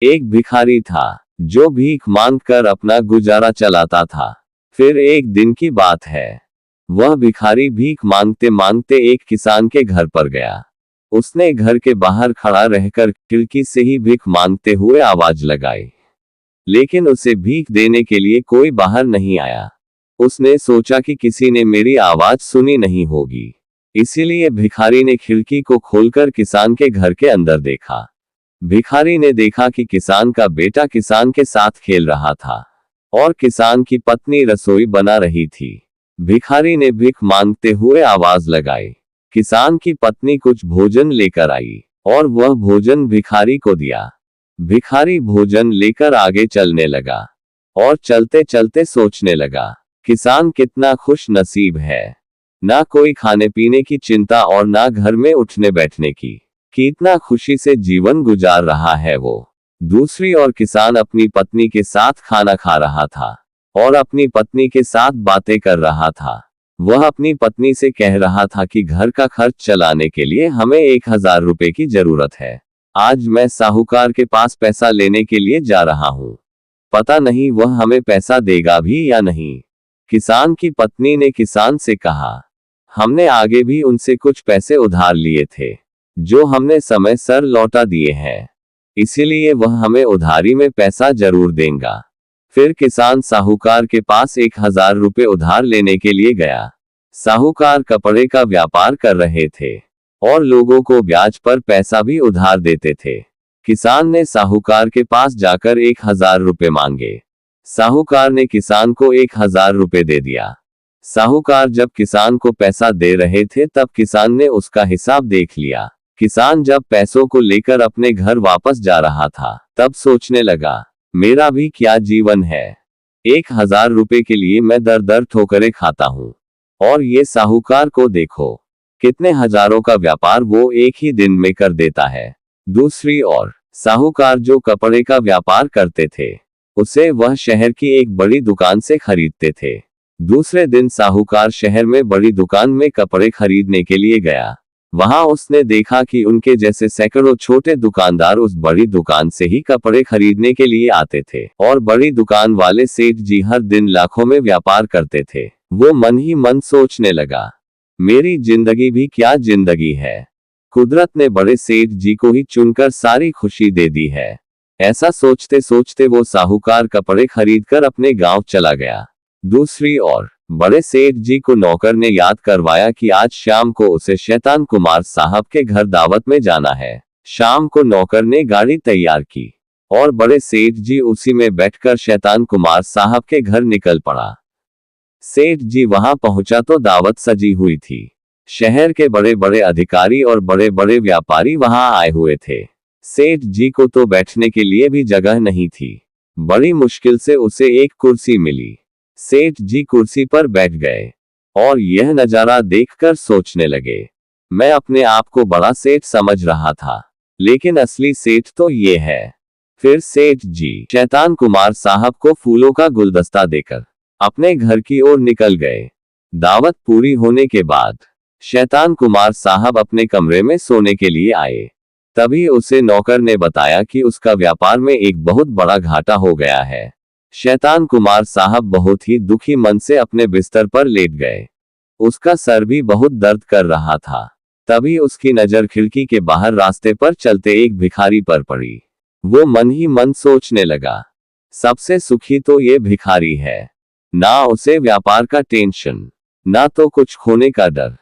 एक भिखारी था जो भीख मांगकर अपना गुजारा चलाता था। फिर एक दिन की बात है, वह भिखारी भीख मांगते मांगते एक किसान के घर पर गया। उसने घर के बाहर खड़ा रहकर खिड़की से ही भीख मांगते हुए आवाज लगाई, लेकिन उसे भीख देने के लिए कोई बाहर नहीं आया। उसने सोचा कि किसी ने मेरी आवाज सुनी नहीं होगी, इसीलिए भिखारी ने खिड़की को खोलकर किसान के घर के अंदर देखा। भिखारी ने देखा कि किसान का बेटा किसान के साथ खेल रहा था और किसान की पत्नी रसोई बना रही थी। भिखारी ने भीख मांगते हुए आवाज लगाई। किसान की पत्नी कुछ भोजन लेकर आई और वह भोजन भिखारी को दिया। भिखारी भोजन लेकर आगे चलने लगा और चलते चलते सोचने लगा, किसान कितना खुश नसीब है, ना कोई खाने पीने की चिंता और ना घर में उठने बैठने की, कितना खुशी से जीवन गुजार रहा है वो। दूसरी ओर किसान अपनी पत्नी के साथ खाना खा रहा था और अपनी पत्नी के साथ बातें कर रहा था। वह अपनी पत्नी से कह रहा था कि घर का खर्च चलाने के लिए हमें 1000 रुपए की जरूरत है। आज मैं साहूकार के पास पैसा लेने के लिए जा रहा हूँ, पता नहीं वह हमें पैसा देगा भी या नहीं। किसान की पत्नी ने किसान से कहा, हमने आगे भी उनसे कुछ पैसे उधार लिए थे जो हमने समय सर लौटा दिए हैं, इसीलिए वह हमें उधारी में पैसा जरूर देगा। फिर किसान साहूकार के पास 1000 रुपए उधार लेने के लिए गया। साहूकार कपड़े का व्यापार कर रहे थे और लोगों को ब्याज पर पैसा भी उधार देते थे। किसान ने साहूकार के पास जाकर 1000 रुपए मांगे। साहूकार ने किसान को 1000 रुपए दे दिया। साहूकार जब किसान को पैसा दे रहे थे तब किसान ने उसका हिसाब देख लिया। किसान जब पैसों को लेकर अपने घर वापस जा रहा था तब सोचने लगा, मेरा भी क्या जीवन है, 1000 रुपए के लिए मैं दर दर ठोकरें खाता हूँ और ये साहूकार को देखो, कितने हजारों का व्यापार वो एक ही दिन में कर देता है। दूसरी ओर साहूकार जो कपड़े का व्यापार करते थे उसे वह शहर की एक बड़ी दुकान से खरीदते थे। दूसरे दिन साहूकार शहर में बड़ी दुकान में कपड़े खरीदने के लिए गया। वहां उसने देखा कि उनके जैसे सैकड़ों छोटे दुकानदार उस बड़ी दुकान से ही कपड़े खरीदने के लिए आते थे और बड़ी दुकान वाले सेठ जी हर दिन लाखों में व्यापार करते थे। वो मन ही मन सोचने लगा, मेरी जिंदगी भी क्या जिंदगी है, कुदरत ने बड़े सेठ जी को ही चुनकर सारी खुशी दे दी है। ऐसा सोचते सोचते वो साहूकार कपड़े खरीदकर अपने गांव चला गया। दूसरी ओर बड़े सेठ जी को नौकर ने याद करवाया कि आज शाम को उसे शैतान कुमार साहब के घर दावत में जाना है। शाम को नौकर ने गाड़ी तैयार की और बड़े सेठ जी उसी में बैठकर शैतान कुमार साहब के घर निकल पड़ा। सेठ जी वहां पहुंचा तो दावत सजी हुई थी। शहर के बड़े बड़े अधिकारी और बड़े बड़े व्यापारी वहां आए हुए थे। सेठ जी को तो बैठने के लिए भी जगह नहीं थी। बड़ी मुश्किल से उसे एक कुर्सी मिली। सेठ जी कुर्सी पर बैठ गए और यह नजारा देखकर सोचने लगे, मैं अपने आप को बड़ा सेठ समझ रहा था, लेकिन असली सेठ तो ये है। फिर सेठ जी शैतान कुमार साहब को फूलों का गुलदस्ता देकर अपने घर की ओर निकल गए। दावत पूरी होने के बाद शैतान कुमार साहब अपने कमरे में सोने के लिए आए। तभी उसे नौकर ने बताया कि उसका व्यापार में एक बहुत बड़ा घाटा हो गया है। शैतान कुमार साहब बहुत ही दुखी मन से अपने बिस्तर पर लेट गए। उसका सर भी बहुत दर्द कर रहा था। तभी उसकी नजर खिड़की के बाहर रास्ते पर चलते एक भिखारी पर पड़ी। वो मन ही मन सोचने लगा, सबसे सुखी तो ये भिखारी है, ना उसे व्यापार का टेंशन, ना तो कुछ खोने का डर।